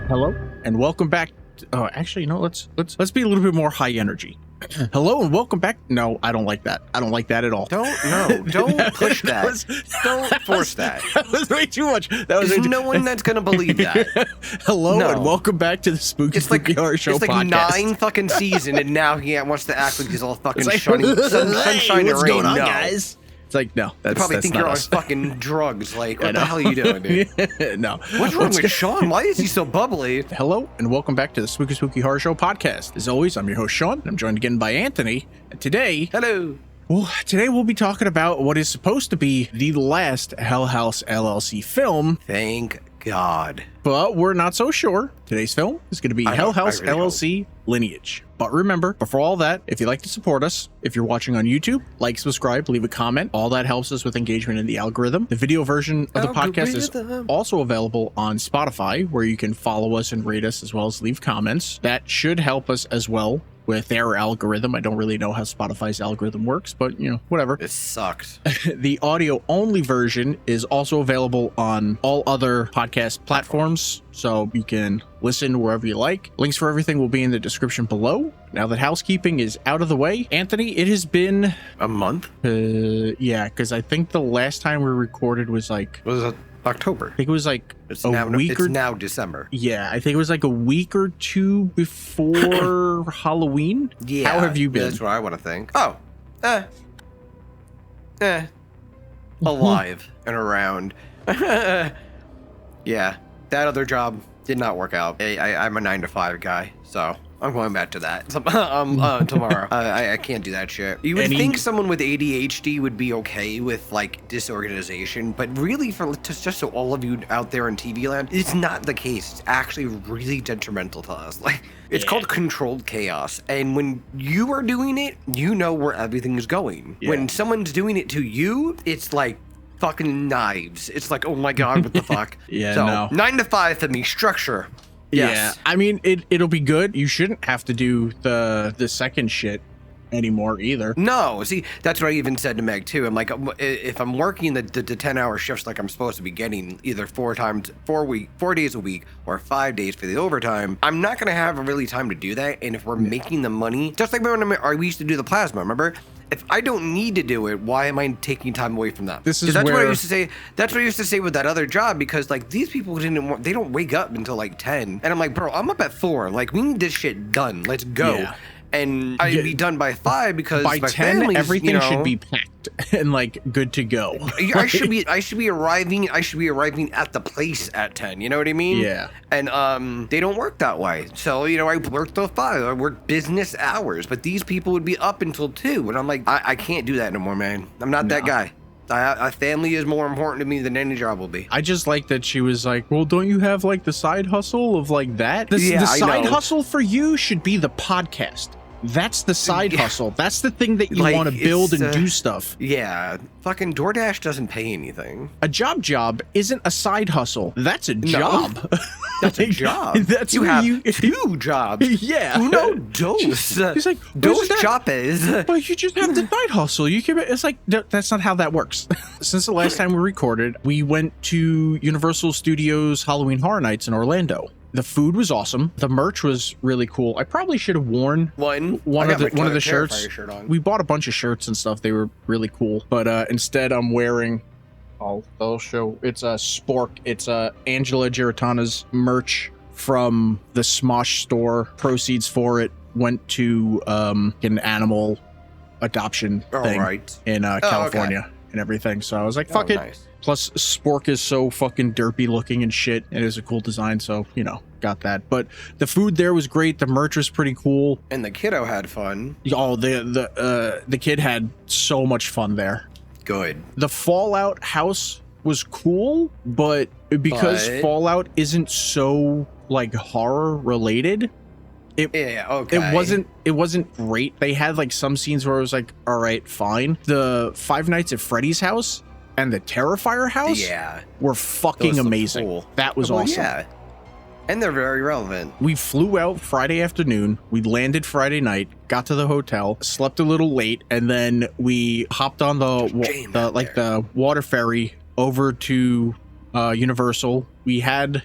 Hello and welcome back. Oh, actually, no. Let's be a little bit more high energy. Hello and welcome back. No, I don't like that. I don't like that at all. Don't push that. Don't force that. That was way too much. There's no one that's gonna believe that. Hello and welcome back to the Spooky Horror Show podcast. It's like 9 fucking seasons, and now he wants to act like he's all fucking sunshine and rain. On, guys? It's like, no, that's, probably think you're on fucking drugs. Like, what the hell are you doing, dude? No. What's wrong with Sean? Why is he so bubbly? Hello, and welcome back to the Spooky Horror Show podcast. As always, I'm your host, Sean. I'm joined again by Anthony. And today... Hello. Well, today we'll be talking about what is supposed to be the last Hell House LLC film. Thank God. But we're not so sure. Today's film is going to be Hell House LLC Lineage. But remember, before all that, if you'd like to support us, if you're watching on YouTube, like, subscribe, leave a comment. All that helps us with engagement in the algorithm. The video version of the podcast is also available on Spotify, where you can follow us and rate us as well as leave comments. That should help us as well with their algorithm. I don't really know how Spotify's algorithm works, but you know, whatever. It sucks. The audio only version is also available on all other podcast platforms, so you can listen wherever you like. Links for everything will be in the description below. Now that housekeeping is out of the way, Anthony, it has been a month. Yeah, because I think the last time we recorded was like October. I think it was like it's now December. Yeah, I think it was like a week or two before Halloween. Yeah. How have you been? That's what I want to think. Oh, alive and around. Yeah, that other job did not work out. I'm a 9-to-5 guy, so I'm going back to that tomorrow. I can't do that shit. You would think someone with ADHD would be okay with like disorganization, but really, just so all of you out there in TV land, it's not the case. It's actually really detrimental to us. Like, it's called controlled chaos, and when you are doing it, you know where everything is going. Yeah. When someone's doing it to you, it's like fucking knives. It's like, oh my God, what the fuck? Yeah, so, no. 9-to-5 for me, structure. Yes. Yeah, I mean, it'll be good. You shouldn't have to do the second shit anymore either. No, see, that's what I even said to Meg too. I'm like, if I'm working the 10-hour shifts like I'm supposed to be getting, either 4 days a week or 5 days for the overtime, I'm not gonna have really time to do that. And if we're making the money, just like when we used to do the plasma, remember? If I don't need to do it, why am I taking time away from that? This is what I used to say. That's what I used to say with that other job, because like these people they don't wake up until like 10, and I'm like, bro, I'm up at 4. Like, we need this shit done. Let's go. Yeah. And I'd be done by 5 because by 10 everything should be packed and like good to go. I should be arriving at the place at 10. You know what I mean? Yeah. And they don't work that way. So I work till 5. I work business hours, but these people would be up until 2, and I'm like, I can't do that no more, man. I'm not that guy. A family is more important to me than any job will be. I just like that she was like, well, don't you have like the side hustle of like that? The side hustle for you should be the podcast. That's the side hustle. That's the thing that you want to build and do stuff. Yeah. Fucking DoorDash doesn't pay anything. A job isn't a side hustle. That's a job. That's a job. That's you have 2 jobs. Yeah. Uno, dos. He's like, dos chopes. But you just have the side hustle. You can. It's like, that's not how that works. Since the last time we recorded, we went to Universal Studios Halloween Horror Nights in Orlando. The food was awesome. The merch was really cool. I probably should have worn one of the shirts. We bought a bunch of shirts and stuff. They were really cool. But instead, I'm wearing. I'll show. It's a Spork. It's Angela Giratana's merch from the Smosh store. Proceeds for it went to an animal adoption thing in California and everything. So I was like, fuck it. Nice. Plus, Spork is so fucking derpy looking and shit. It is a cool design, so, got that. But the food there was great. The merch was pretty cool. And the kiddo had fun. Oh, the kid had so much fun there. Good. The Fallout house was cool, but because Fallout isn't so, like, horror related, it wasn't great. They had, like, some scenes where it was like, all right, fine. The Five Nights at Freddy's house and the Terrifier house were fucking amazing. Cool. That was awesome. Yeah. And they're very relevant. We flew out Friday afternoon. We landed Friday night, got to the hotel, slept a little late, and then we hopped on the water ferry over to Universal. We had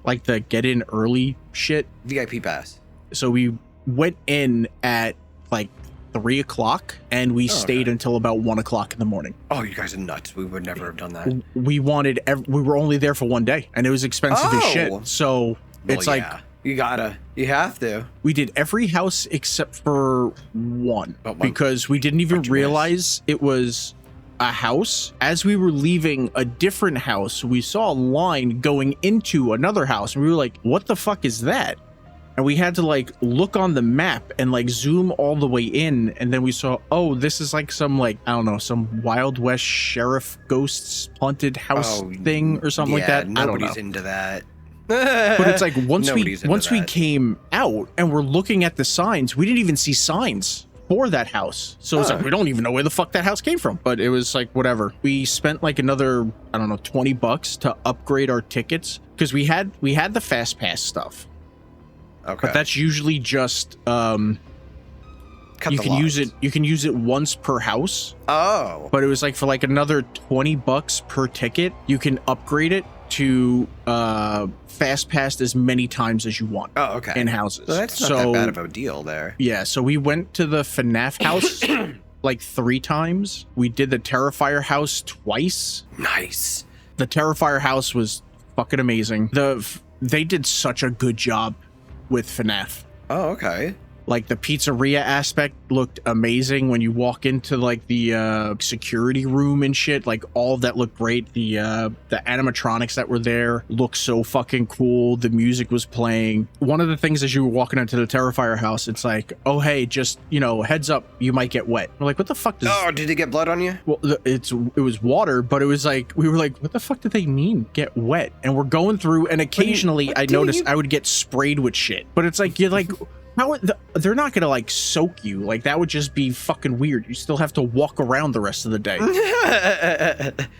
like the get in early shit. VIP pass. So we went in at like 3 o'clock and we stayed until about 1 o'clock in the morning. Oh, you guys are nuts. We would never have done that. We were only there for 1 day and it was expensive as shit. So it's like, you have to. We did every house except for one because we didn't even realize it was a house. As we were leaving a different house, we saw a line going into another house and we were like, what the fuck is that? And we had to like look on the map and like zoom all the way in. And then we saw, oh, this is like some like, I don't know, some Wild West sheriff ghosts haunted house thing or something like that. I don't know. Nobody's into that. But it's like once we came out and we're looking at the signs, we didn't even see signs for that house. So it's like, we don't even know where the fuck that house came from. But it was like, whatever. We spent like another, I don't know, $20 to upgrade our tickets because we had the fast pass stuff. Okay. But that's usually just you can use it once per house. Oh. But it was like for like another $20 per ticket, you can upgrade it to fast pass as many times as you want. Oh, okay. In houses. So that's not that bad of a deal there. Yeah, so we went to the FNAF house like 3 times. We did the Terrifier house twice. Nice. The Terrifier house was fucking amazing. They did such a good job with FNAF. Oh, okay. Like the pizzeria aspect looked amazing when you walk into like the security room and shit. Like all of that looked great. The animatronics that were there looked so fucking cool. The music was playing. One of the things as you were walking into the Terrifier house, it's like, oh hey, just heads up, you might get wet. We're like, what the fuck? Did it get blood on you? Well, it was water, but it was like we were like, what the fuck did they mean get wet? And we're going through, and occasionally I noticed I would get sprayed with shit. But it's like you're like. They're not gonna like soak you. Like that would just be fucking weird. You still have to walk around the rest of the day.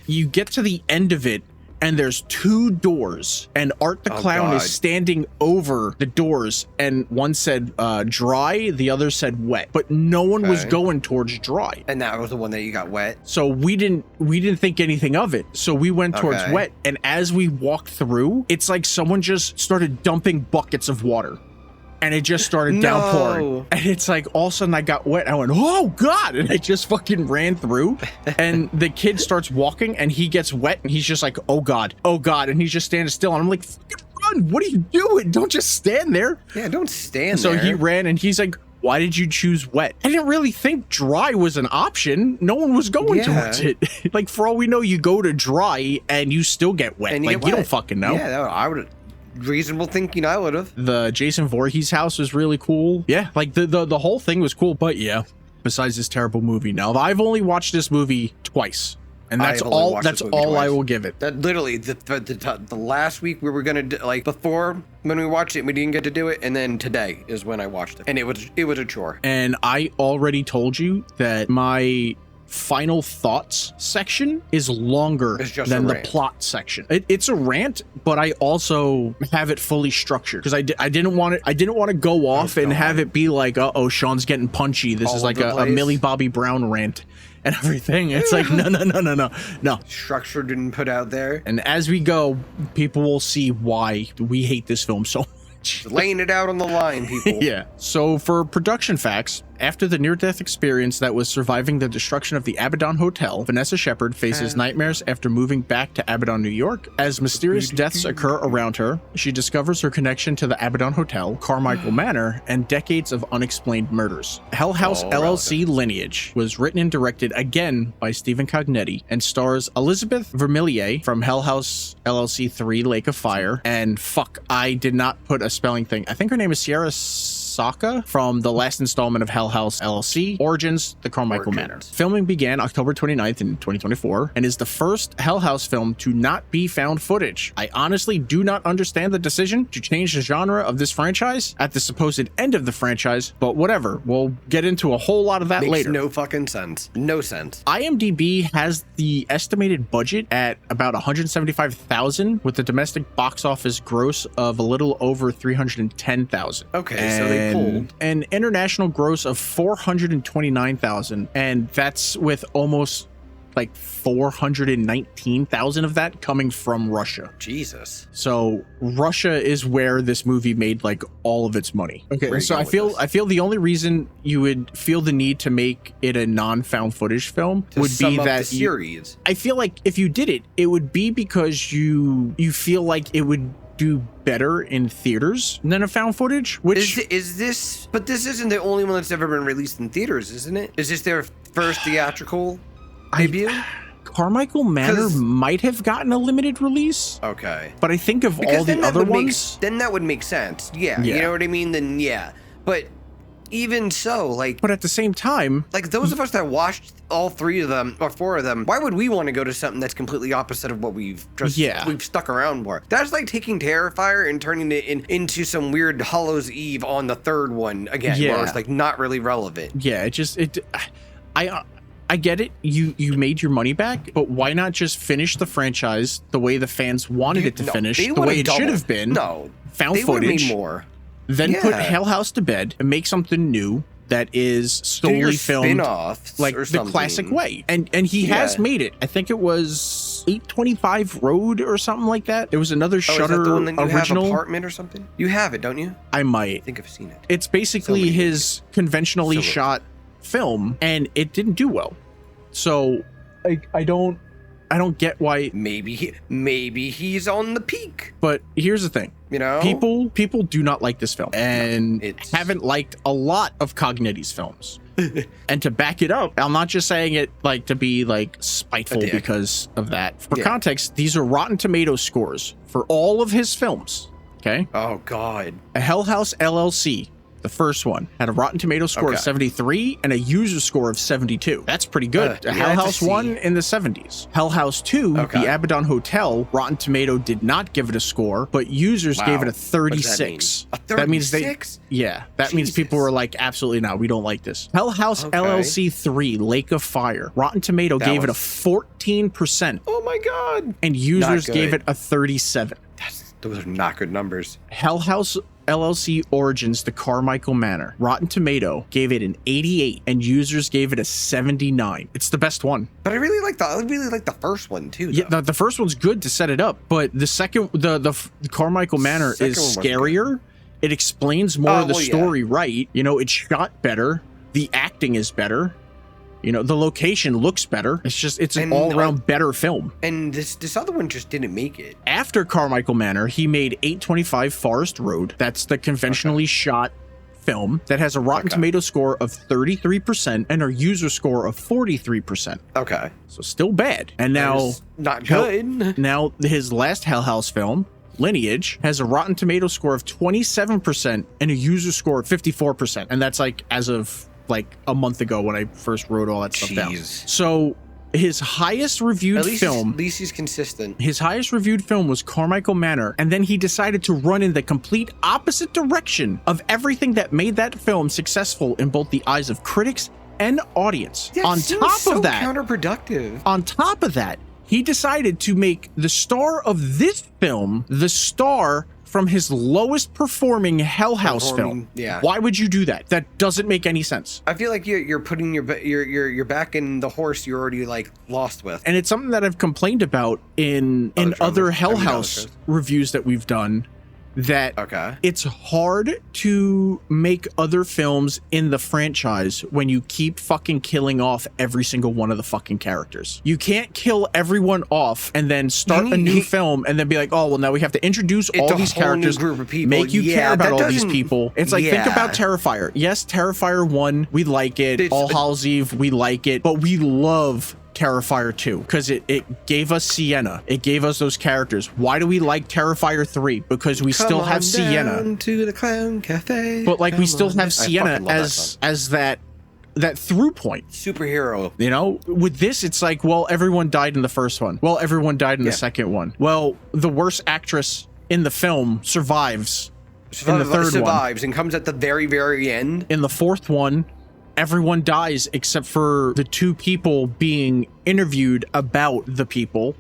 You get to the end of it and there's 2 doors and Art the Clown is standing over the doors and one said dry, the other said wet, but no one was going towards dry. And that was the one that you got wet. So we didn't think anything of it. So we went towards wet, and as we walked through, it's like someone just started dumping buckets of water. And it just started downpouring. And it's like, all of a sudden I got wet. I went, oh God. And I just fucking ran through. And the kid starts walking and he gets wet. And he's just like, oh God. Oh God. And he's just standing still. And I'm like, fucking run. What are you doing? Don't just stand there. Yeah, don't stand there. So he ran and he's like, why did you choose wet? I didn't really think dry was an option. No one was going towards it. Like, for all we know, you go to dry and you still get wet. And like, you don't fucking know. Yeah, I would have. Reasonable thinking, I would have. The Jason Voorhees house was really cool. Yeah, like the whole thing was cool. But yeah, besides this terrible movie. Now, I've only watched this movie twice, and that's all. That's all I will give it. That literally the last week we were gonna do, like before when we watched it, we didn't get to do it, and then today is when I watched it, and it was a chore. And I already told you that my final thoughts section is longer than the plot section. It's a rant, but I also have it fully structured because I didn't want to go off and have it be like, oh, Sean's getting punchy. This is like a Millie Bobby Brown rant and everything. It's like no. Structured and put out there. And as we go, people will see why we hate this film so much. Laying it out on the line, people. Yeah. So for production facts, after the near-death experience that was surviving the destruction of the Abaddon Hotel, Vanessa Shepard faces nightmares after moving back to Abaddon, New York. As mysterious deaths occur around her, she discovers her connection to the Abaddon Hotel, Carmichael Manor, and decades of unexplained murders. Hell House LLC Lineage was written and directed again by Stephen Cognetti and stars Elizabeth Vermillier from Hell House LLC 3 Lake of Fire, and I did not put a spelling thing. I think her name is Sierra Saka from the last installment of Hell House LLC, Origins, the Carmichael Manor. Filming began October 29th in 2024 and is the first Hell House film to not be found footage. I honestly do not understand the decision to change the genre of this franchise at the supposed end of the franchise, but whatever. We'll get into a whole lot of that later. Makes no fucking sense. No sense. IMDb has the estimated budget at about $175,000 with the domestic box office gross of a little over $310,000. Okay, so they pulled an international gross of $429,000, and that's with almost like 419,000 of that coming from Russia. Jesus. So Russia is where this movie made like all of its money. Okay, so I feel the only reason you would feel the need to make it a non-found footage film would be that the series. I feel like if you did it, it would be because you feel like it would do better in theaters than a found footage, which is this, but this isn't the only one that's ever been released in theaters, isn't it? Is this their first theatrical debut? Carmichael Manor might have gotten a limited release. Okay. But I think of all the other ones, then that would make sense. Yeah. You know what I mean? Then yeah. But even so, like, but at the same time, like those of us that watched all 3 of them or 4 of them, why would we want to go to something that's completely opposite of what we've stuck around for? That's like taking Terrifier and turning it into some weird Hallows Eve on the 3rd one again, where it's like not really relevant. Yeah, I get it. You made your money back, but why not just finish the franchise the way the fans wanted it to finish, the way it should have been? No, found footage. Made more. Then put Hell House to bed and make something new that is solely filmed like the classic way. And he has made it. I think it was 825 Road or something like that. There was another Shudder the one that you original have apartment or something. You have it, don't you? I might. I think I've seen it. It's basically his conventionally shot film, and it didn't do well. So I don't get why. Maybe he's on the peak. But here's the thing. You know, people do not like this film and haven't liked a lot of Cogniti's films. And to back it up, I'm not just saying it like to be like spiteful because of that. For context, these are Rotten Tomatoes scores for all of his films. Okay. Oh God. A Hell House LLC, the first one, had a Rotten Tomatoes score of 73 and a user score of 72. That's pretty good. Hell House 1 in the 70s. Hell House 2, the Abaddon Hotel, Rotten Tomato did not give it a score, but users gave it a 36. That means that means people were like, absolutely not, we don't like this. Hell House LLC 3, Lake of Fire, Rotten Tomato gave it a 14%. Oh my God. And users gave it a 37. Those are not good numbers. Hell House LLC Origins, The Carmichael Manor, Rotten Tomato gave it an 88 and users gave it a 79. It's the best one. But I really like the first one too. Though. Yeah, the first one's good to set it up, but the second, the Carmichael Manor is scarier. It explains more of the story right. You know, it's shot better. The acting is better. You know, the location looks better. It's an all-around better film. And this other one just didn't make it. After Carmichael Manor, he made 825 Forest Road. That's the conventionally shot film that has a Rotten Tomato score of 33% and a user score of 43%. Okay. So still bad. And now not good. Now his last Hell House film, Lineage, has a Rotten Tomato score of 27% and a user score of 54%. And that's like as of like a month ago when I first wrote all that stuff down. So his highest reviewed film, at least he's consistent. His highest reviewed film was Carmichael Manor, and then he decided to run in the complete opposite direction of everything that made that film successful in both the eyes of critics and audience. That on top of that, counterproductive. On top of that, he decided to make the star of this film the star from his lowest performing Hell House film. Yeah. Why would you do that? That doesn't make any sense. I feel like you're putting your back in the horse you're already like lost with. And it's something that I've complained about in other Hell House reviews that we've done. That it's hard to make other films in the franchise when you keep fucking killing off every single one of the fucking characters. You can't kill everyone off and then start a new film and then be like, oh, well, now we have to introduce all these characters, group of people. Make you care about all these people. It's like, think about Terrifier. Yes, Terrifier 1, we like it. All Hallows Eve, we like it. But we love Terrifier 2 because it gave us Sienna. It gave us those characters. Why do we like Terrifier 3? Because we still have Sienna. To the Clown Cafe. But like we still have Sienna as that through point. Superhero. You know, with this it's like, well, everyone died in the first one. Well, everyone died in the second one. Well, the worst actress in the film survives in the third one. Survives and comes at the very, very end. In the fourth one, everyone dies except for the two people being interviewed about the people.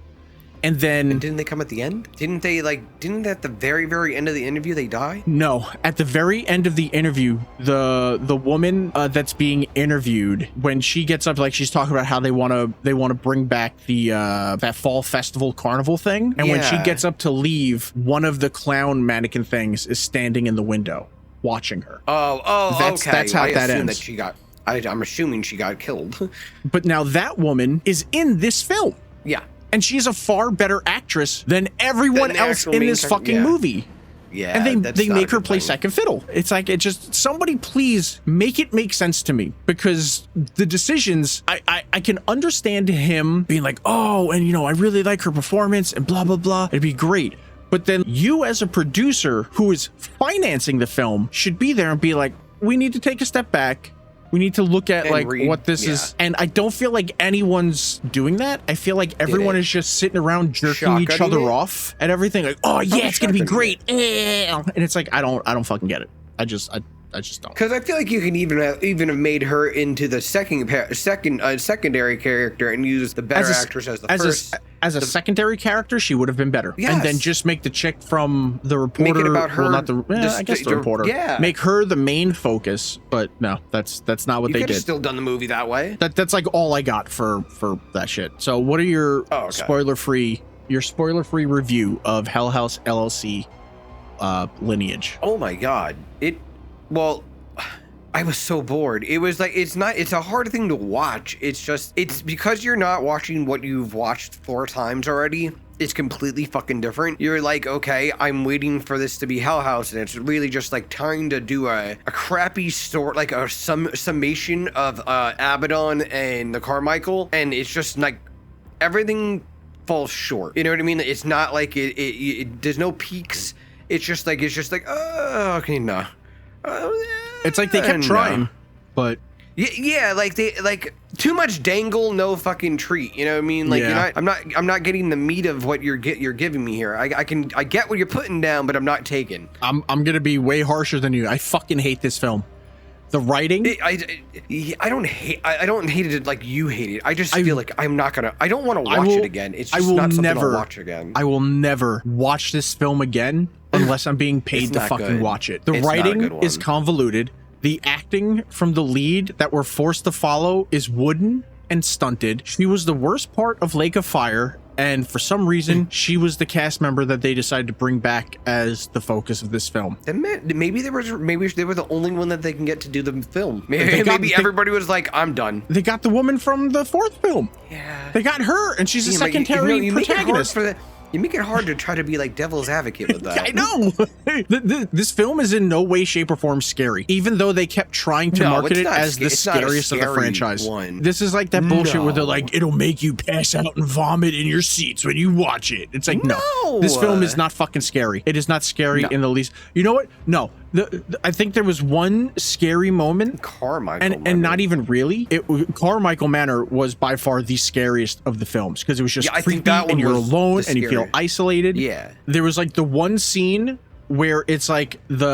And then didn't they come at the end? Didn't at the very, very end of the interview they die? No, at the very end of the interview, the woman that's being interviewed, when she gets up, like she's talking about how they want to bring back the that fall festival carnival thing, and when she gets up to leave, one of the clown mannequin things is standing in the window watching her. Okay. That's how that ends. That she got. I'm assuming she got killed. But now that woman is in this film. Yeah. And she's a far better actress than everyone else in this fucking movie. Yeah. And they make her play second fiddle. It's like, somebody please make it make sense to me, because the decisions, I can understand him being like, oh, and I really like her performance and blah, blah, blah. It'd be great. But then you as a producer who is financing the film should be there and be like, we need to take a step back. We need to look at what this is. And I don't feel like anyone's doing that. I feel like everyone is just sitting around jerking each other off at everything. Like, oh yeah, it's going to be great. And it's like, I don't fucking get it. I just don't. Because I feel like you can even have made her into the secondary character and use the better actress as the first. As a secondary character, she would have been better. Yes. And then just make the chick from the reporter. Make it about her. Well, not the. I guess the reporter. Yeah. Make her the main focus. But no, that's not what they did. You could have still done the movie that way. That's like all I got for that shit. So what are your spoiler-free review of Hell House LLC Lineage? Oh my god. I was so bored. It was like, it's a hard thing to watch. It's because you're not watching what you've watched 4 times already. It's completely fucking different. You're like, okay, I'm waiting for this to be Hell House, and it's really just like trying to do a crappy story, like a summation of Abaddon and the Carmichael, and it's just like everything falls short. You know what I mean? It's not like there's no peaks. It's just like, oh, okay, no. It's like they kept trying, but yeah, like too much dangle, no fucking treat. You know what I mean? Like I'm not getting the meat of what you're giving me here. I get what you're putting down, but I'm not taking. I'm gonna be way harsher than you. I fucking hate this film. The writing. I don't hate it like you hate it. I just feel like I don't want to watch it again. It's just not something I'll watch again. I will never watch this film again unless I'm being paid to fucking watch it. The writing is convoluted. The acting from the lead that we're forced to follow is wooden and stunted. She was the worst part of Lake of Fire, and for some reason, she was the cast member that they decided to bring back as the focus of this film. Maybe they were the only one that they can get to do the film. Maybe everybody was like, I'm done. They got the woman from the 4th film. Yeah. They got her, and she's a secondary protagonist. You make it hard to try to be like devil's advocate with that. I know. This film is in no way, shape, or form scary, even though they kept trying to market it as the scariest of the franchise. This is like that bullshit where they're like, it'll make you pass out and vomit in your seats when you watch it. It's like, no. This film is not fucking scary. It is not scary in the least. You know what? No. I think there was one scary moment. Carmichael and not even really. Carmichael Manor was by far the scariest of the films because it was just creepy and you're alone and you feel isolated. Yeah. There was like the one scene where it's like and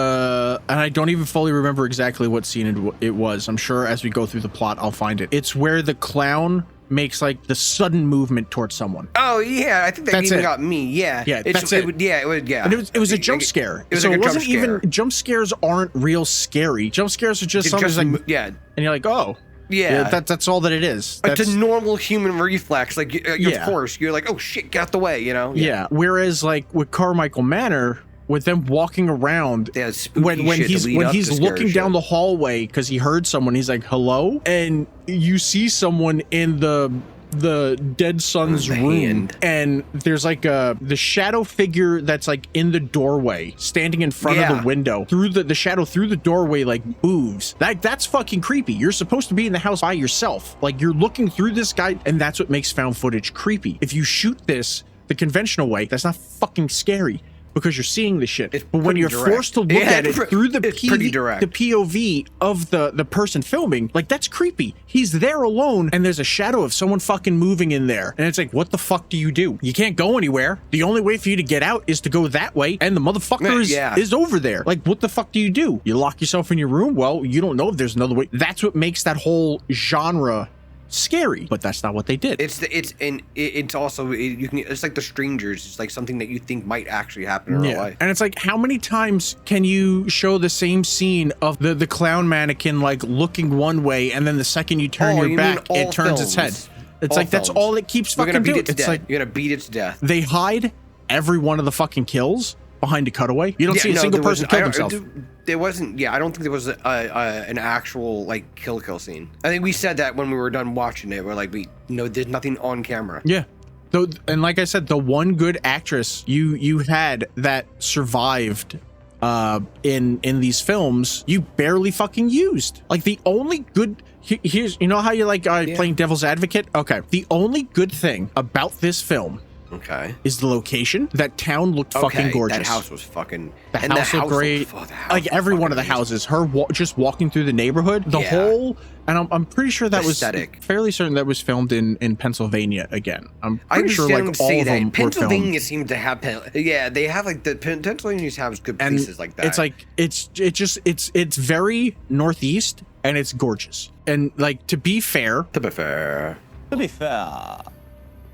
I don't even fully remember exactly what scene it was. I'm sure as we go through the plot, I'll find it. It's where the clown makes like the sudden movement towards someone. Oh yeah, I think that even got me. Yeah, that's it. And it was a jump scare. So it wasn't even jump scares aren't real scary. Jump scares are just something like and you're like, oh yeah, that's all that it is. It's a normal human reflex. Like of course you're like, oh shit, get out the way, you know. Yeah. Whereas like with Carmichael Manor, with them walking around when he's looking down the hallway because he heard someone, he's like, hello, and you see someone in the dead son's room, and there's like the shadow figure that's like in the doorway standing in front of the window. Through the shadow through the doorway like moves. That's fucking creepy. You're supposed to be in the house by yourself, like you're looking through this guy, and that's what makes found footage creepy. If you shoot this the conventional way, that's not fucking scary because you're seeing the shit. But when you're forced to look at it through the POV of the person filming, like that's creepy. He's there alone and there's a shadow of someone fucking moving in there. And it's like, what the fuck do? You can't go anywhere. The only way for you to get out is to go that way. And the motherfucker is over there. Like, what the fuck do? You lock yourself in your room? Well, you don't know if there's another way. That's what makes that whole genre scary, but that's not what they did. It's also you can. It's like The Strangers. It's like something that you think might actually happen in real life. And it's like, how many times can you show the same scene of the clown mannequin like looking one way, and then the second you turn your back, it turns its head? It's like that's all it keeps fucking doing. It's like you're gonna beat it to death. They hide every one of the fucking kills behind a cutaway. You don't see a single person kill themselves. There wasn't. Yeah, I don't think there was an actual like kill scene. I think we said that when we were done watching it. We're like, there's nothing on camera. Yeah. And like I said, the one good actress you had that survived in these films, you barely fucking used. Like the only good. Here's, you know how you're like playing devil's advocate? Okay. The only good thing about this film is the location. That town looked fucking gorgeous. That house was fucking. The house looked great. Like every one of the houses. Her just walking through the neighborhood. The whole. And I'm pretty sure that was fairly certain that was filmed in Pennsylvania again. I'm pretty sure like all of them Pennsylvania were filmed. seemed to have. They have like the Pennsylvania has good places like that. It's like it's very northeast and it's gorgeous. And like to be fair.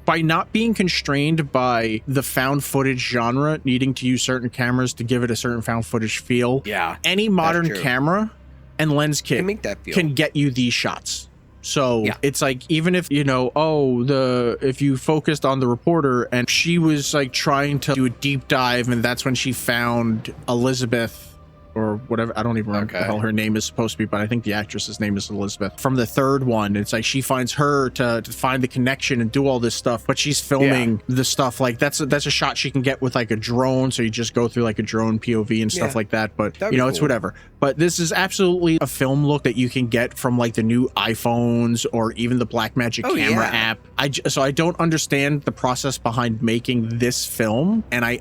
By not being constrained by the found footage genre, needing to use certain cameras to give it a certain found footage feel, any modern camera and lens kit can get you these shots. So it's like, even if, if you focused on the reporter and she was like trying to do a deep dive and that's when she found Elizabeth or whatever, I don't even remember what the hell her name is supposed to be, but I think the actress's name is Elizabeth. From the third one, it's like she finds her to find the connection and do all this stuff, but she's filming the stuff like that's a shot she can get with like a drone, so you just go through like a drone POV and stuff like that. But it's whatever. But this is absolutely a film look that you can get from like the new iPhones or even the Blackmagic camera app. So I don't understand the process behind making this film, and I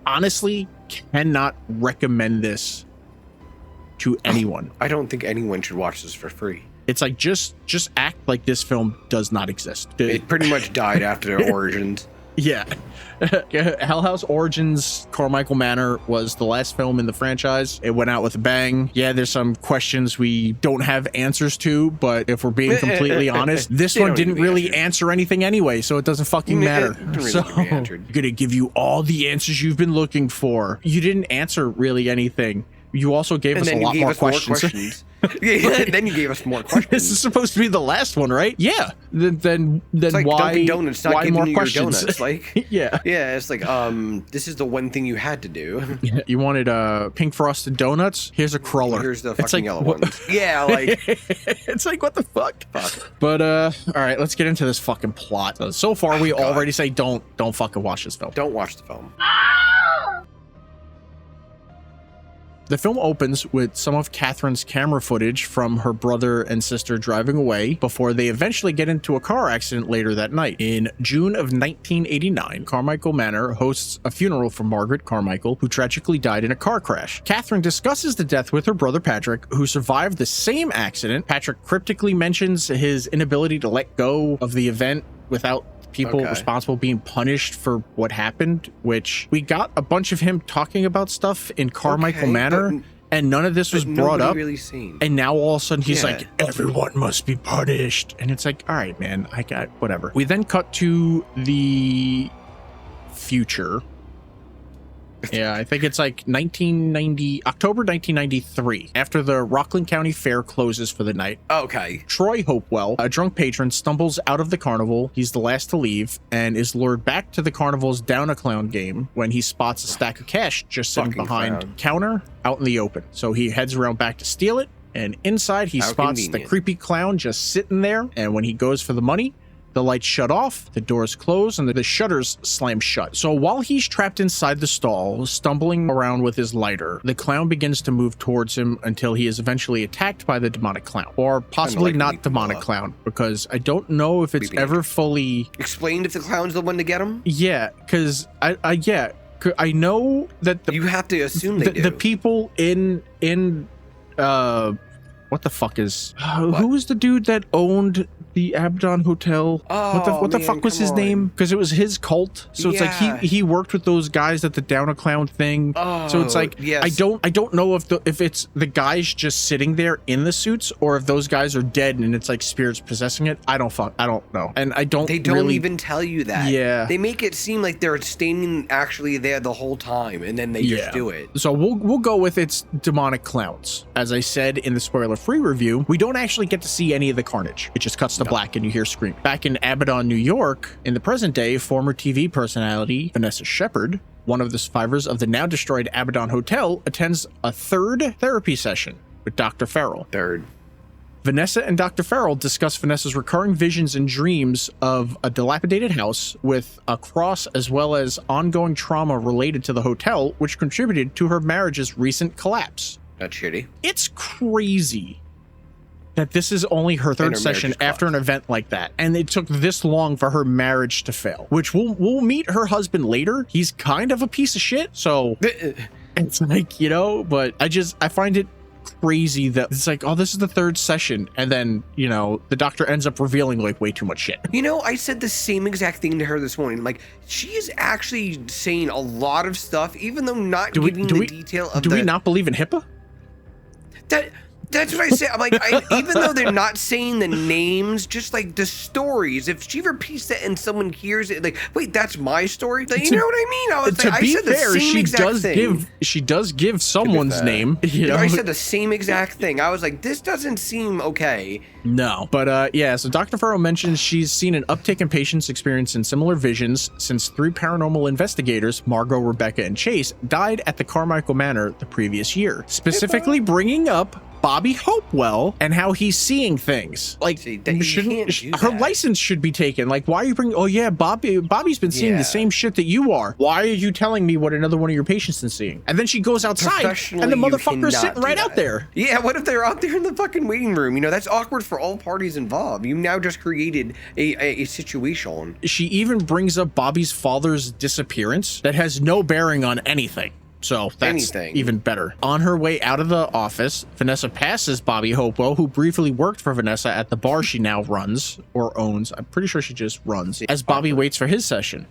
honestly cannot recommend this to anyone. I don't think anyone should watch this for free. It's like just act like this film does not exist. It pretty much died after their origins. Yeah. Hell House Origins Carmichael Manor was the last film in the franchise. It went out with a bang. Yeah, there's some questions we don't have answers to, but if we're being completely honest, this one didn't really answer anything anyway, so it doesn't fucking matter. So I'm gonna give you all the answers you've been looking for. You didn't answer really anything. You also gave us a lot more questions. Then you gave us more questions. This is supposed to be the last one, right? Yeah. Then like why? Dunkin' Donuts not why giving more you questions? Your donuts? Like yeah. It's like this is the one thing you had to do. You wanted pink frosted donuts? Here's a cruller. Here's the fucking yellow ones. Yeah, like it's like, what the fuck? But all right, let's get into this fucking plot. So far, we already say don't fucking watch this film. Don't watch the film. The film opens with some of Catherine's camera footage from her brother and sister driving away before they eventually get into a car accident later that night. In June of 1989, Carmichael Manor hosts a funeral for Margaret Carmichael, who tragically died in a car crash. Catherine discusses the death with her brother Patrick, who survived the same accident. Patrick cryptically mentions his inability to let go of the event without people responsible being punished for what happened, which we got a bunch of him talking about stuff in Carmichael Manor, and none of this was brought up. Really seen. And now all of a sudden he's like, everyone must be punished. And it's like, all right, man, I got whatever. We then cut to the future. Yeah, I think it's like October 1993, after the Rockland County Fair closes for the night. Troy Hopewell, a drunk patron, stumbles out of the carnival. He's the last to leave and is lured back to the carnival's Down-a-Clown game when he spots a stack of cash just sitting behind counter out in the open. So he heads around back to steal it, and inside he spots the creepy clown just sitting there, and when he goes for the money, the lights shut off, the doors close, and the shutters slam shut. So while he's trapped inside the stall, stumbling around with his lighter, the clown begins to move towards him until he is eventually attacked by the demonic clown. Or possibly not demonic clown, because I don't know if it's ever fully explained if the clown's the one to get him. Yeah, because I know that you have to assume they do. The people in what the fuck is who was the dude that owned the Abaddon Hotel. Oh, what the man, fuck was his come on. name? Because it was his cult. So it's Yeah. like he worked with those guys at the Down a Clown thing. So it's like yes. I don't know if it's the guys just sitting there in the suits or if those guys are dead and it's like spirits possessing it. I don't know. And I don't. They don't really, even tell you that. Yeah. They make it seem like they're standing actually there the whole time, and then they just do it. So we'll go with it's demonic clowns. As I said in the spoiler-free review, we don't actually get to see any of the carnage. It just cuts to black and you hear screaming. Back in Abaddon, New York, in the present day, former TV personality Vanessa Shepard, one of the survivors of the now destroyed Abaddon Hotel, attends a third therapy session with Dr. Farrell. Vanessa and Dr. Farrell discuss Vanessa's recurring visions and dreams of a dilapidated house with a cross as well as ongoing trauma related to the hotel, which contributed to her marriage's recent collapse. That's shitty. It's crazy that this is only her third session after an event like that. And it took this long for her marriage to fail, which we'll meet her husband later. He's kind of a piece of shit. So it's like, but I find it crazy that it's like, oh, this is the third session, and then the doctor ends up revealing like way too much shit. I said the same exact thing to her this morning. Like, she is actually saying a lot of stuff, even though not giving the detail of. Do we not believe in HIPAA? That's what I said. I'm like, even though they're not saying the names, just like the stories, if she repeats that and someone hears it, like, wait, that's my story? Like, you know what I mean? I was to like, be I said fair, the same exact thing. She does give someone's name. I said the same exact thing. I was like, this doesn't seem okay. No, but so Dr. Farrell mentions she's seen an uptick in patients experiencing similar visions since 3 paranormal investigators, Margot, Rebecca, and Chase, died at the Carmichael Manor the previous year, specifically bringing up Bobby Hopewell and how he's seeing things. Like, her license should be taken. Like, why are you bringing? Oh yeah, Bobby's been seeing the same shit that you are. Why are you telling me what another one of your patients is seeing? And then she goes outside, and the motherfucker's sitting right out there. Yeah, what if they're out there in the fucking waiting room? That's awkward for all parties involved. You now just created a situation. She even brings up Bobby's father's disappearance that has no bearing on anything. So that's even better. On her way out of the office, Vanessa passes Bobby Hopewell, who briefly worked for Vanessa at the bar she now runs or owns. I'm pretty sure she just runs, as Bobby waits for his session.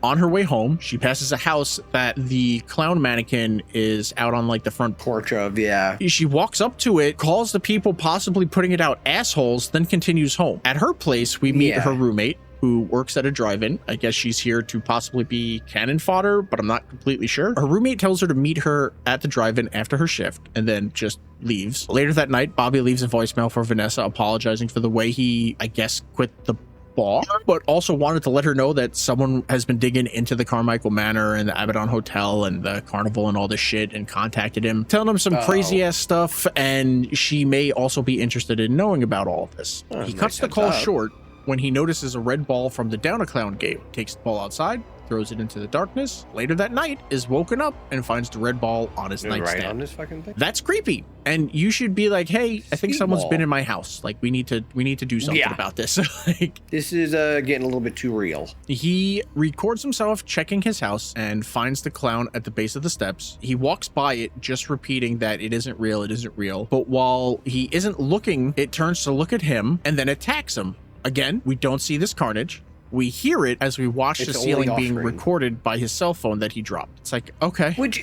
On her way home, she passes a house that the clown mannequin is out on like the front porch of. She walks up to it, calls the people possibly putting it out assholes, then continues home. At her place, we meet her roommate, who works at a drive-in. I guess she's here to possibly be cannon fodder, but I'm not completely sure. Her roommate tells her to meet her at the drive-in after her shift and then just leaves. Later that night, Bobby leaves a voicemail for Vanessa apologizing for the way he, I guess, quit the bar, but also wanted to let her know that someone has been digging into the Carmichael Manor and the Abaddon Hotel and the carnival and all this shit and contacted him, telling him some crazy ass stuff, and she may also be interested in knowing about all of this. He cuts the call short when he notices a red ball from the Down a Clown game, takes the ball outside, throws it into the darkness. Later that night, is woken up and finds the red ball on his nightstand. Right on this fucking thing? That's creepy. And you should be like, hey, I think someone's been in my house. Like, we need to do something about this. Like, this is getting a little bit too real. He records himself checking his house and finds the clown at the base of the steps. He walks by it, just repeating that it isn't real, it isn't real. But while he isn't looking, it turns to look at him and then attacks him. Again, we don't see this carnage. We hear it as we watch the ceiling being recorded by his cell phone that he dropped. It's like, okay. Which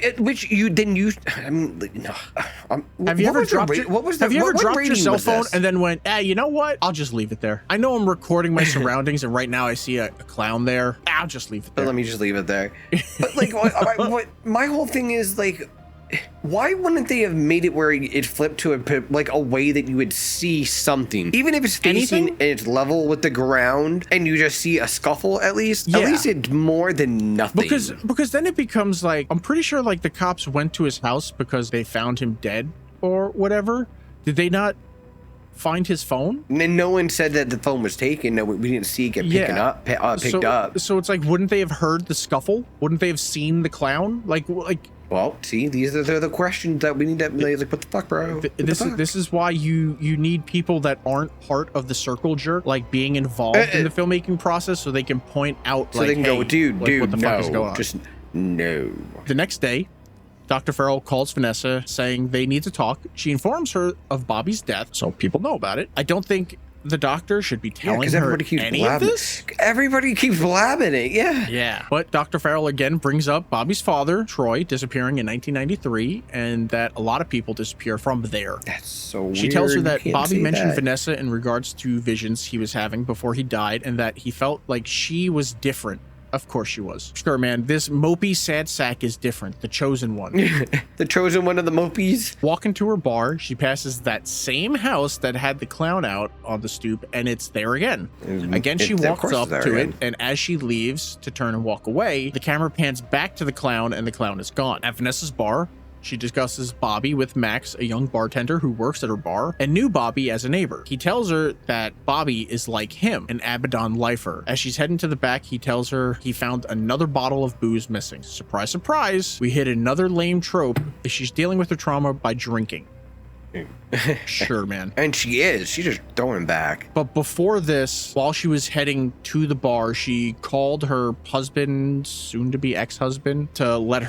you I mean, no. Have you ever dropped your cell phone and then went, you know what? I'll just leave it there. I know I'm recording my surroundings and right now I see a clown there. I'll just leave it there. Let me just leave it there. But like, what my whole thing is like, why wouldn't they have made it where it flipped to a way that you would see something, even if it's facing and it's level with the ground, and you just see a scuffle at least? At least it's more than nothing. Because then it becomes like, I'm pretty sure like the cops went to his house because they found him dead or whatever. Did they not find his phone? And no one said that the phone was taken. No, we didn't see it get picked up. So it's like, wouldn't they have heard the scuffle? Wouldn't they have seen the clown? Like. Well, see, these are the questions that we need to, like, what the fuck, bro? This is why you need people that aren't part of the circle jerk, like being involved in the filmmaking process, so they can point out, so they can go, dude, what the fuck is going on? Just no. The next day, Dr. Farrell calls Vanessa saying they need to talk. She informs her of Bobby's death, so people know about it. I don't think the doctor should be telling her any of this. Everybody keeps blabbing it, yeah. Yeah. But Dr. Farrell again brings up Bobby's father, Troy, disappearing in 1993, and that a lot of people disappear from there. That's so weird. She tells her that Bobby mentioned Vanessa in regards to visions he was having before he died, and that he felt like she was different. Of course she was. Sure, man. This mopey sad sack is different. The chosen one. The chosen one of the mopies. Walking to her bar, she passes that same house that had the clown out on the stoop, and it's there again. Again, she walks up to it, and as she leaves to turn and walk away, the camera pans back to the clown, and the clown is gone. At Vanessa's bar, she discusses Bobby with Max, a young bartender who works at her bar, and knew Bobby as a neighbor. He tells her that Bobby is like him, an Abaddon lifer. As she's heading to the back, he tells her he found another bottle of booze missing. Surprise, surprise, we hit another lame trope. She's dealing with her trauma by drinking. Sure, man. And she's just throwing back. But before this, while she was heading to the bar, she called her husband, soon to be ex-husband, to let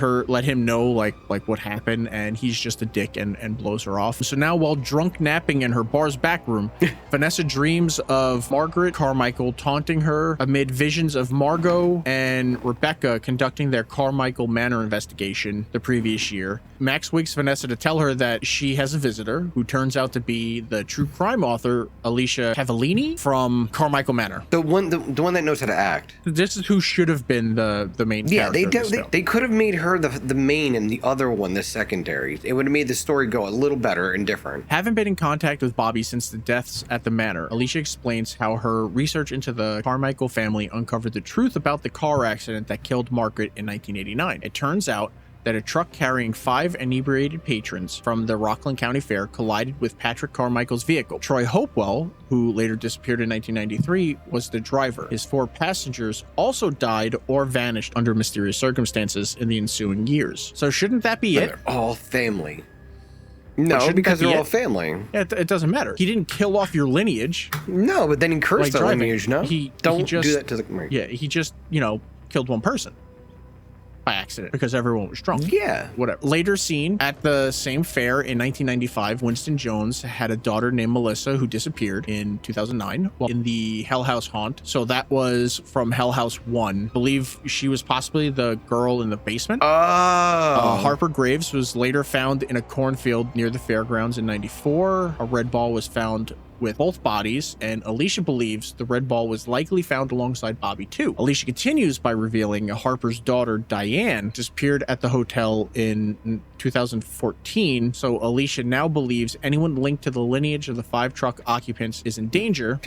him know like what happened, and he's just a dick and blows her off. So now, while drunk napping in her bar's back room, Vanessa dreams of Margaret Carmichael taunting her amid visions of Margot and Rebecca conducting their Carmichael Manor investigation the previous year. Max wakes Vanessa to tell her that she has a visitor who turns out to be the true crime author Alicia Cavallini from Carmichael Manor. The one that knows how to act. This is who should have been the main character. They could have made her the main and the other one the secondary. It would have made the story go a little better and different. Haven't been in contact with Bobby since the deaths at the manor. Alicia explains how her research into the Carmichael family uncovered the truth about the car accident that killed Margaret in 1989. It turns out that a truck carrying 5 inebriated patrons from the Rockland County Fair collided with Patrick Carmichael's vehicle. Troy Hopewell, who later disappeared in 1993, was the driver. His 4 passengers also died or vanished under mysterious circumstances in the ensuing years. So shouldn't that be it? They're all family. No, because they're all family. It doesn't matter. He didn't kill off your lineage. No, but then he cursed the lineage, no? Don't do that to the... Yeah, he just, killed one person. By accident, because everyone was drunk. Yeah. Whatever. Later seen at the same fair in 1995, Winston Jones had a daughter named Melissa who disappeared in 2009 in the Hell House haunt. So that was from Hell House 1. I believe she was possibly the girl in the basement. Harper Graves was later found in a cornfield near the fairgrounds in 94. A red ball was found with both bodies, and Alicia believes the red ball was likely found alongside Bobby too. Alicia continues by revealing Harper's daughter Diane disappeared at the hotel in 2014, so Alicia now believes anyone linked to the lineage of the 5 truck occupants is in danger.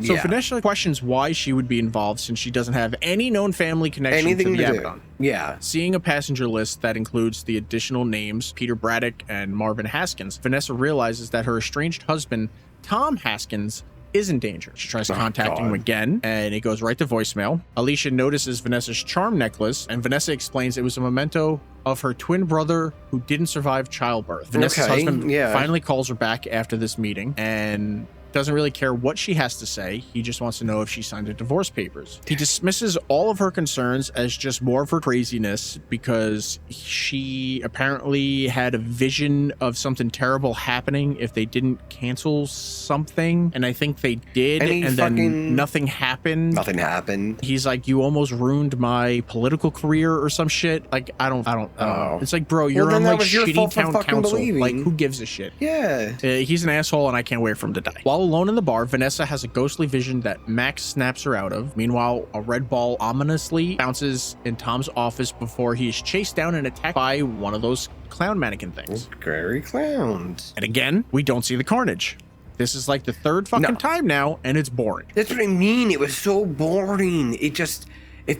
So Vanessa questions why she would be involved since she doesn't have any known family connection to the Abaddon. Yeah. Seeing a passenger list that includes the additional names Peter Braddock and Marvin Haskins, Vanessa realizes that her estranged husband Tom Haskins is in danger. She tries contacting him again, and it goes right to voicemail. Alicia notices Vanessa's charm necklace, and Vanessa explains it was a memento of her twin brother who didn't survive childbirth. Vanessa's husband finally calls her back after this meeting, and doesn't really care what she has to say. He just wants to know if she signed the divorce papers. He dismisses all of her concerns as just more of her craziness because she apparently had a vision of something terrible happening if they didn't cancel something. And I think they did. And then nothing happened. Nothing happened. He's like, you almost ruined my political career or some shit. Like, I don't know. It's like, bro, you're on like shitty town council. Like, who gives a shit? Yeah. He's an asshole and I can't wait for him to die. While alone in the bar, Vanessa has a ghostly vision that Max snaps her out of. Meanwhile, a red ball ominously bounces in Tom's office before he is chased down and attacked by one of those clown mannequin things. Scary clowns. And again, we don't see the carnage. This is like the 3rd fucking time now, and it's boring. That's what I mean. It was so boring. It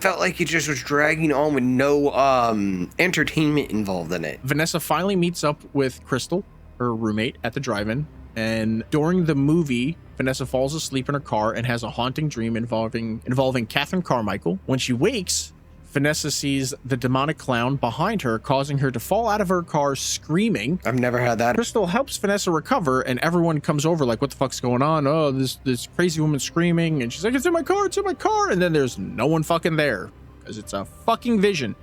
felt like it just was dragging on with no entertainment involved in it. Vanessa finally meets up with Crystal, her roommate, at the drive-in. And during the movie, Vanessa falls asleep in her car and has a haunting dream involving Catherine Carmichael. When she wakes, Vanessa sees the demonic clown behind her, causing her to fall out of her car screaming. I've never had that. Crystal helps Vanessa recover, and everyone comes over like, what the fuck's going on? Oh, this crazy woman screaming. And she's like, it's in my car. And then there's no one fucking there because it's a fucking vision.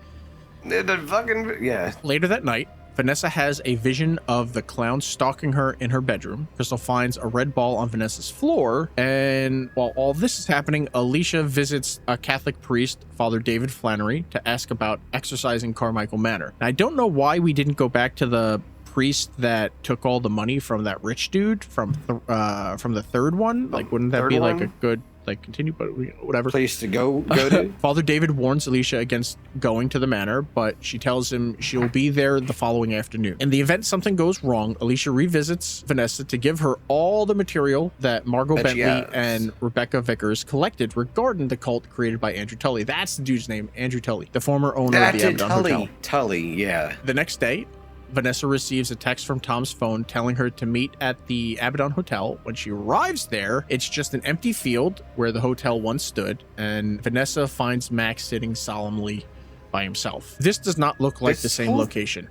Yeah. Later that night, Vanessa has a vision of the clown stalking her in her bedroom. Crystal finds a red ball on Vanessa's floor, and while all this is happening, Alicia visits a Catholic priest, Father David Flannery, to ask about exorcising Carmichael Manor. Now, I don't know why we didn't go back to the priest that took all the money from that rich dude from the third one. Like, wouldn't that be like a good continue, but whatever place to go to. Father David warns Alicia against going to the manor, but she tells him she'll be there the following afternoon. In the event something goes wrong, Alicia revisits Vanessa to give her all the material that Margot Bentley and Rebecca Vickers collected regarding the cult created by Andrew Tully. That's the dude's name, Andrew Tully, the former owner of the Abaddon Hotel. Tully, yeah. The next day, Vanessa receives a text from Tom's phone telling her to meet at the Abaddon Hotel. When she arrives there, it's just an empty field where the hotel once stood, and Vanessa finds Max sitting solemnly by himself. This does not look like the same location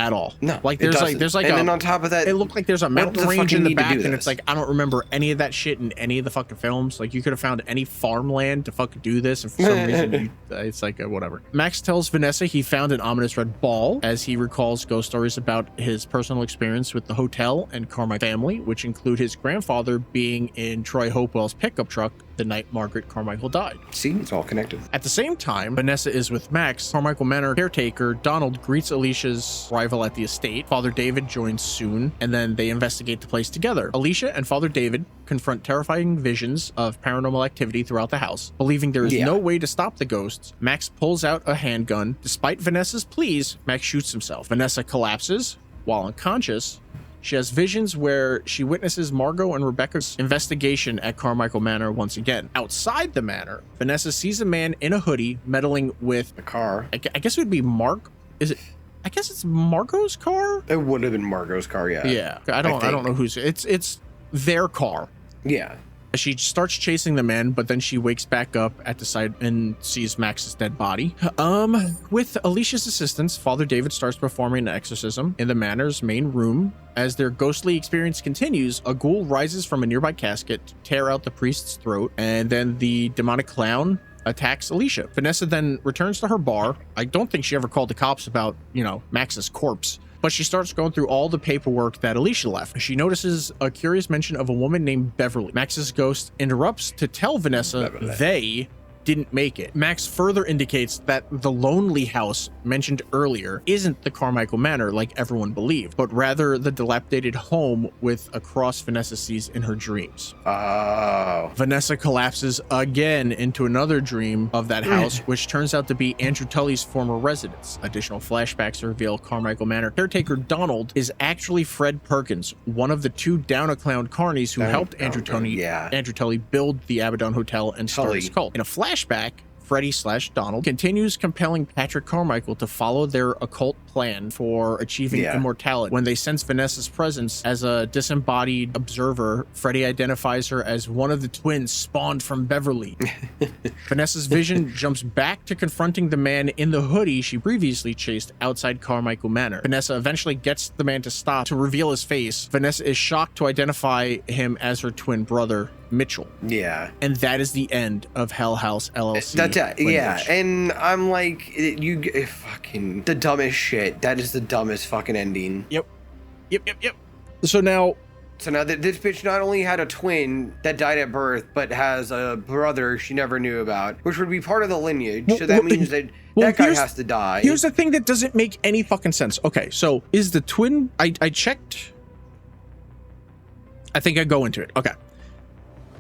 at all. No, like there's like and then on top of that, it looked like there's a mountain range in the back, and it's like I don't remember any of that shit in any of the fucking films. Like you could have found any farmland to fucking do this, and for some reason it's like whatever. Max tells Vanessa he found an ominous red ball as he recalls ghost stories about his personal experience with the hotel and Carmichael family, which include his grandfather being in Troy Hopewell's pickup truck the night Margaret Carmichael died. See, it's all connected. At the same time, Vanessa is with Max. Carmichael Manor caretaker Donald greets Alicia's arrival at the estate. Father David joins soon, and then they investigate the place together. Alicia and Father David confront terrifying visions of paranormal activity throughout the house. Believing there is no way to stop the ghosts, Max pulls out a handgun. Despite Vanessa's pleas, Max shoots himself. Vanessa collapses while unconscious. She has visions where she witnesses Margot and Rebecca's investigation at Carmichael Manor once again. Outside the manor, Vanessa sees a man in a hoodie meddling with a car. I guess it would be Is it? I guess it's Margot's car. It would have been Margot's car, yeah. Yeah, I don't know whose. It's their car. Yeah. She starts chasing the man, but then she wakes back up at the site and sees Max's dead body. With Alicia's assistance, Father David starts performing an exorcism in the manor's main room. As their ghostly experience continues, a ghoul rises from a nearby casket to tear out the priest's throat, and then the demonic clown attacks Alicia. Vanessa then returns to her bar. I don't think she ever called the cops about, Max's corpse. But she starts going through all the paperwork that Alicia left. She notices a curious mention of a woman named Beverly. Max's ghost interrupts to tell Vanessa they didn't make it. Max further indicates that the lonely house mentioned earlier isn't the Carmichael Manor like everyone believed, but rather the dilapidated home with a cross Vanessa sees in her dreams. Oh. Vanessa collapses again into another dream of that house, which turns out to be Andrew Tully's former residence. Additional flashbacks reveal Carmichael Manor caretaker Donald is actually Fred Perkins, one of the two down-a-clown carnies who helped Andrew Tully build the Abaddon Hotel and start his cult. In a flashback, Freddy/Donald continues compelling Patrick Carmichael to follow their occult plan for achieving immortality. When they sense Vanessa's presence as a disembodied observer, Freddy identifies her as one of the twins spawned from Beverly. Vanessa's vision jumps back to confronting the man in the hoodie she previously chased outside Carmichael Manor. Vanessa eventually gets the man to stop to reveal his face. Vanessa is shocked to identify him as her twin brother, Mitchell. Yeah. And that is the end of Hell House LLC. Yeah, and I'm like, fucking the dumbest shit. That is the dumbest fucking ending. Yep. So now this bitch not only had a twin that died at birth, but has a brother she never knew about, which would be part of the lineage. So that means that guy has to die. Here's the thing that doesn't make any fucking sense. Okay, so is the twin... I checked... I think I go into it. Okay.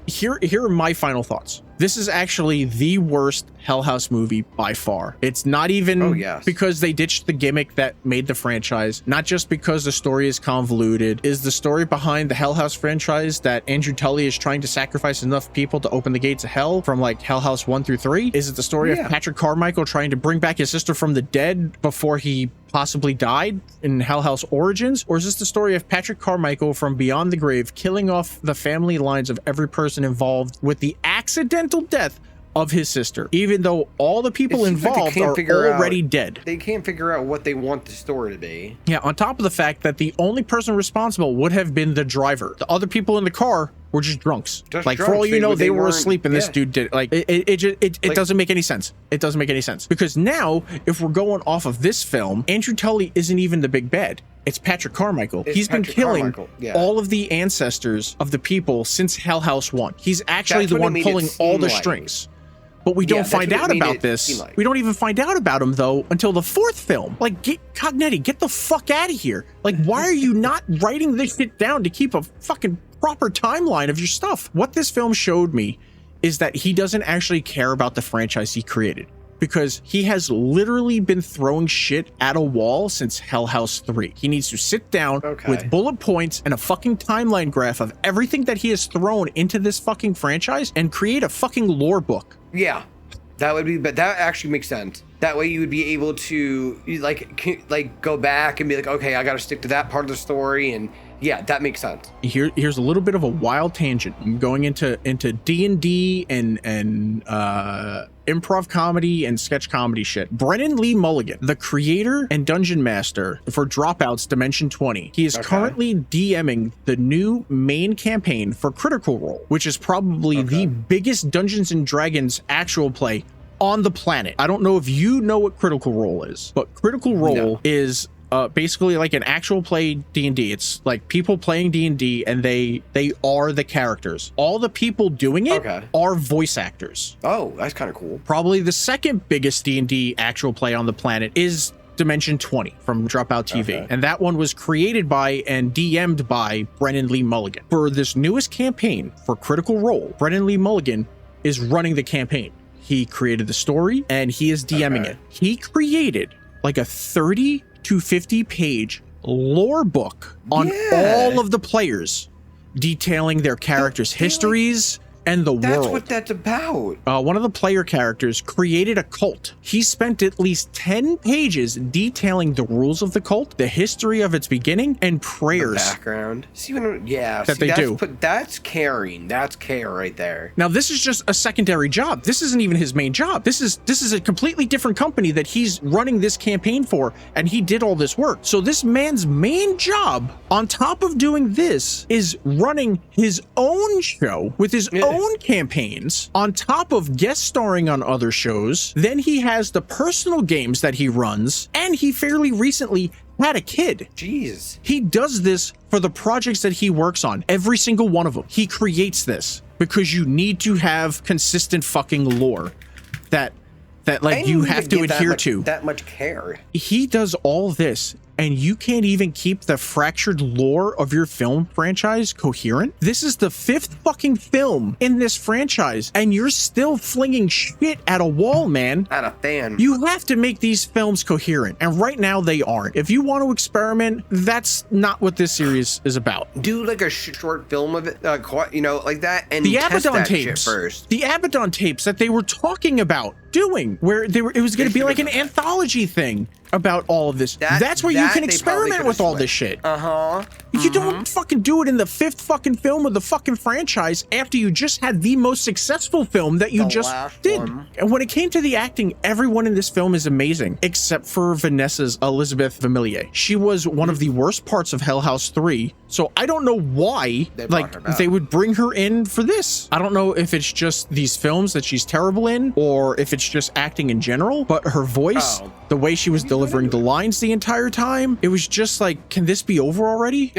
Here are my final thoughts. This is actually the worst Hell House movie by far. It's not even because they ditched the gimmick that made the franchise, not just because the story is convoluted. Is the story behind the Hell House franchise that Andrew Tully is trying to sacrifice enough people to open the gates of hell from like Hell House 1 through 3? Is it the story of Patrick Carmichael trying to bring back his sister from the dead before he possibly died in Hell House Origins? Or is this the story of Patrick Carmichael from beyond the grave killing off the family lines of every person involved with the accidental death of his sister, even though all the people involved are already dead? They can't figure out what they want the story to be. Yeah, on top of the fact that the only person responsible would have been the driver. The other people in the car were just drunks. Just like, drunks. for all you know, they were weren't- asleep and this yeah. dude did. Like, it doesn't make any sense. It doesn't make any sense. Because now, if we're going off of this film, Andrew Tully isn't even the big bad. It's Patrick Carmichael. He's been killing all of the ancestors of the people since Hell House 1. He's actually That's the what it one made it pulling all seem the like. strings. But we don't that's find what it out made about it this. seem like. We don't even find out about him, though, until the 4th film. Like, Cognetti, get the fuck out of here. Like, why are you not writing this shit down to keep a fucking proper timeline of your stuff? What this film showed me is that he doesn't actually care about the franchise he created, because he has literally been throwing shit at a wall since Hell House 3. He needs to sit down with bullet points and a fucking timeline graph of everything that he has thrown into this fucking franchise and create a fucking lore book. Yeah, that would be, but that actually makes sense. That way you would be able to like go back and be like, okay, I got to stick to that part of the story, and yeah, that makes sense. Here's a little bit of a wild tangent. I'm going into D&D and improv comedy and sketch comedy shit. Brennan Lee Mulligan, the creator and dungeon master for Dropouts Dimension 20, he is currently DMing the new main campaign for Critical Role, which is probably the biggest Dungeons and Dragons actual play on the planet. I don't know if you know what Critical Role is, but Critical Role is basically like an actual play D&D. It's like people playing D&D, and they are the characters. All the people doing it are voice actors. Oh, that's kind of cool. Probably the second biggest D&D actual play on the planet is Dimension 20 from Dropout TV. And that one was created by and DM'd by Brennan Lee Mulligan. For this newest campaign for Critical Role, Brennan Lee Mulligan is running the campaign. He created the story and he is DMing it. He created like a 30 to 50 page lore book on all of the players, detailing their characters' histories and the world. That's what that's about. One of the player characters created a cult. He spent at least 10 pages detailing the rules of the cult, the history of its beginning, and prayers. The background. See, that's caring. That's care right there. Now, this is just a secondary job. This isn't even his main job. This is a completely different company that he's running this campaign for, and he did all this work. So this man's main job, on top of doing this, is running his own show with his own campaigns, on top of guest starring on other shows. Then he has the personal games that he runs, and he fairly recently had a kid. Jeez. He does this for the projects that he works on, every single one of them. He creates this because you need to have consistent fucking lore that like you have to adhere to. That much care. He does all this, and you can't even keep the fractured lore of your film franchise coherent? This is the 5th fucking film in this franchise, and you're still flinging shit at a wall, man. At a fan. You have to make these films coherent, and right now they aren't. If you want to experiment, that's not what this series is about. Do like a short film of it, like that, and the test Abaddon that tapes shit first. The Abaddon tapes that they were talking about doing, where it was going to be like an anthology thing about all of this. That's where you can experiment with all this shit. You don't fucking do it in the 5th fucking film of the fucking franchise after you just had the most successful film that you just did. And when it came to the acting, everyone in this film is amazing, except for Vanessa's Elizabeth Vermillier. She was one of the worst parts of Hell House 3, so I don't know why they would bring her in for this. I don't know if it's just these films that she's terrible in, or if it's just acting in general, but her voice, the way she was delivering the lines the entire time, it was just like, can this be over already?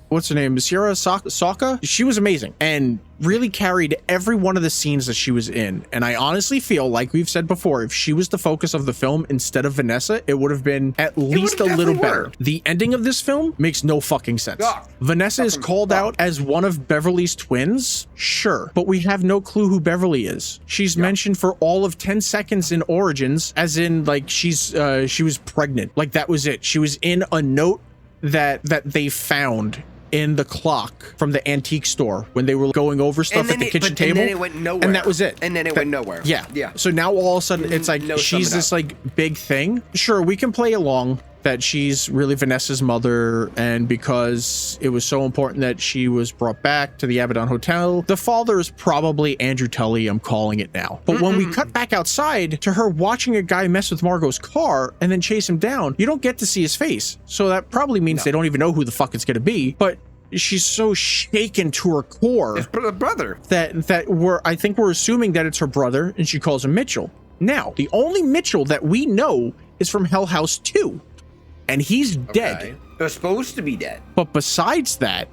What's her name? Sierra Saka? She was amazing and really carried every one of the scenes that she was in. And I honestly feel, like we've said before, if she was the focus of the film instead of Vanessa, it would have been at least a little better. The ending of this film makes no fucking sense. Vanessa is called out as one of Beverly's twins, sure, but we have no clue who Beverly is. She's mentioned for all of 10 seconds in Origins, as in like she was pregnant. Like that was it. She was in a note that they found in the clock from the antique store when they were going over stuff at the kitchen table. And then it went nowhere. And that was it. And then it went nowhere. Yeah. So now all of a sudden it's like she's this like big thing. Sure, we can play along that she's really Vanessa's mother, and because it was so important that she was brought back to the Abaddon Hotel, the father is probably Andrew Tully. I'm calling it now. But when we cut back outside to her watching a guy mess with Margot's car and then chase him down, you don't get to see his face. So that probably means they don't even know who the fuck it's going to be. But she's so shaken to her core His brother. I think we're assuming that it's her brother, and she calls him Mitchell. Now, the only Mitchell that we know is from Hell House 2, and he's dead. They're supposed to be dead. But besides that,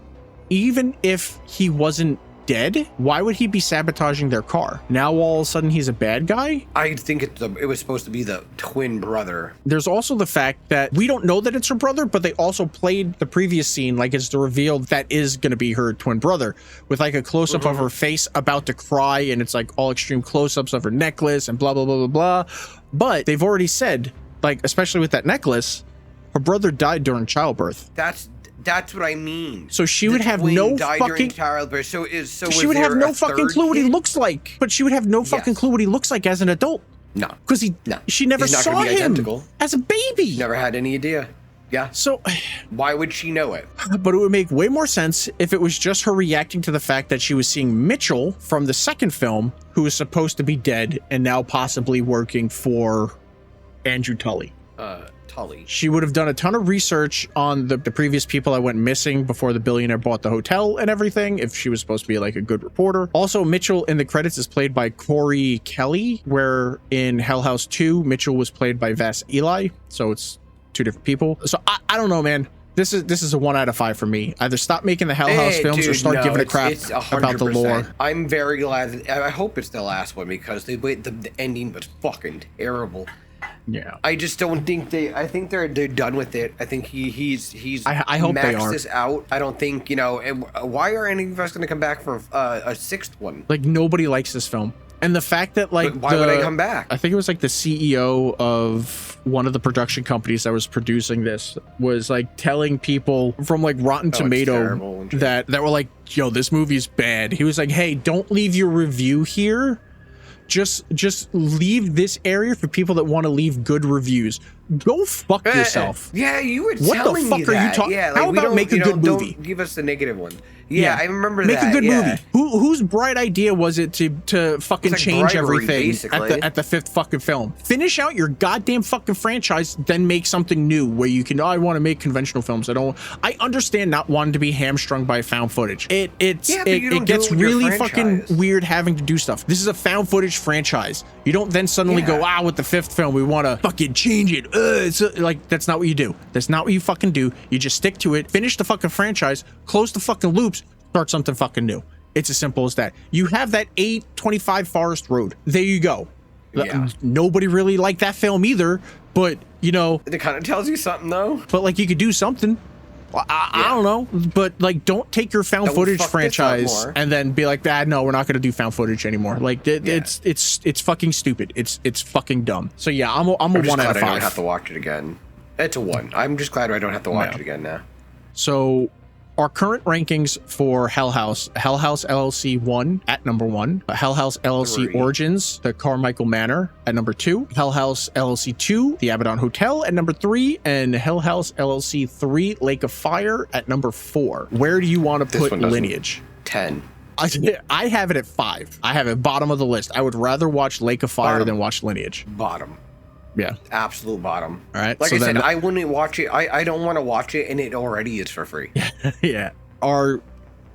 even if he wasn't dead, why would he be sabotaging their car? Now all of a sudden he's a bad guy? I think it was supposed to be the twin brother. There's also the fact that we don't know that it's her brother, but they also played the previous scene like it's the reveal that is going to be her twin brother, with like a close-up of her face about to cry, and it's like all extreme close-ups of her necklace and blah blah blah blah blah. But they've already said, like, especially with that necklace, her brother died during childbirth. That's what I mean. So she would have no fucking childbirth. So she would have no fucking clue what he looks like. But she would have no fucking clue what he looks like as an adult. No, because she never saw him as a baby. She never had any idea. Yeah. So why would she know it? But it would make way more sense if it was just her reacting to the fact that she was seeing Mitchell from the second film, who was supposed to be dead and now possibly working for Andrew Tully. Tully. She would have done a ton of research on the previous people that went missing before the billionaire bought the hotel and everything, if she was supposed to be like a good reporter. Also, Mitchell in the credits is played by Corey Kelly, where in Hell House 2, Mitchell was played by Vas Eli. So it's two different people. So I don't know, man. This is a 1 out of 5 for me. Either stop making the Hell House films or start giving a crap about the lore. I'm very glad. I hope it's the last one, because the ending was fucking terrible. Yeah, I just don't think I think they're done with it. I think he's I hope they are. This out. I don't think, why are any of us going to come back for a sixth one? Like, nobody likes this film. And the fact that, like, why would I come back? I think it was like the CEO of one of the production companies that was producing this was like telling people from like Rotten Tomato that were like, yo, this movie's bad. He was like, hey, don't leave your review here. Just leave this area for people that want to leave good reviews. Go fuck yourself. Yeah, you were what telling the fuck me are that. You talking? Yeah, like, how about make a good movie? Don't give us the negative one. Yeah, I remember make that. Make a good movie. Whose bright idea was it to fucking like change bribery, everything at the fifth fucking film? Finish out your goddamn fucking franchise, then make something new where you can. I want to make conventional films. I understand not wanting to be hamstrung by found footage. It gets really fucking weird having to do stuff. This is a found footage franchise. You don't then suddenly go, with the fifth film we want to fucking change it. It's like, that's not what you do. That's not what you fucking do. You just stick to it. Finish the fucking franchise. Close the fucking loops. Start something fucking new. It's as simple as that. You have that 825 Forest Road. There you go. Yeah. Nobody really liked that film either, but it kind of tells you something though. But like, you could do something. I don't know, but like, don't take your found footage franchise and then be like, no, we're not going to do found footage anymore. Like, it's fucking stupid. It's fucking dumb. So yeah, I'm a 1 out of 5. I don't have to watch it again. It's a 1. I'm just glad I don't have to watch it again now. So our current rankings for Hell House LLC 1 at number 1, Hell House LLC 3. Origins, the Carmichael Manor at number 2, Hell House LLC 2, the Abaddon Hotel at number 3, and Hell House LLC 3, Lake of Fire at number 4. Where do you want to put Lineage? 10. I have it at 5. I have it bottom of the list. I would rather watch Lake of Fire than watch Lineage. Bottom. Yeah. Absolute bottom. All right. Like I said, I wouldn't watch it. I don't want to watch it, and it already is for free. Yeah. Our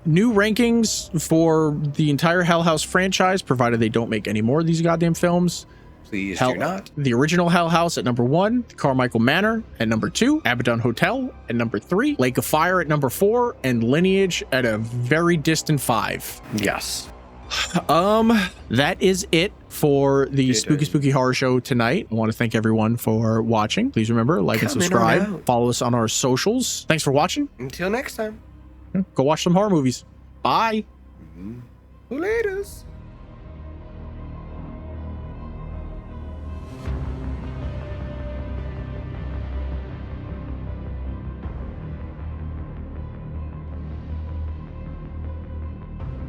new rankings for the entire Hell House franchise, provided they don't make any more of these goddamn films. Please do not. The original Hell House at number 1, Carmichael Manor at number 2, Abaddon Hotel at number 3, Lake of Fire at number 4, and Lineage at a very distant 5. Yes. That is it for the Spooky Horror Show tonight. I want to thank everyone for watching. Please remember, like and subscribe. Follow us on our socials. Thanks for watching. Until next time. Go watch some horror movies. Bye. Laters.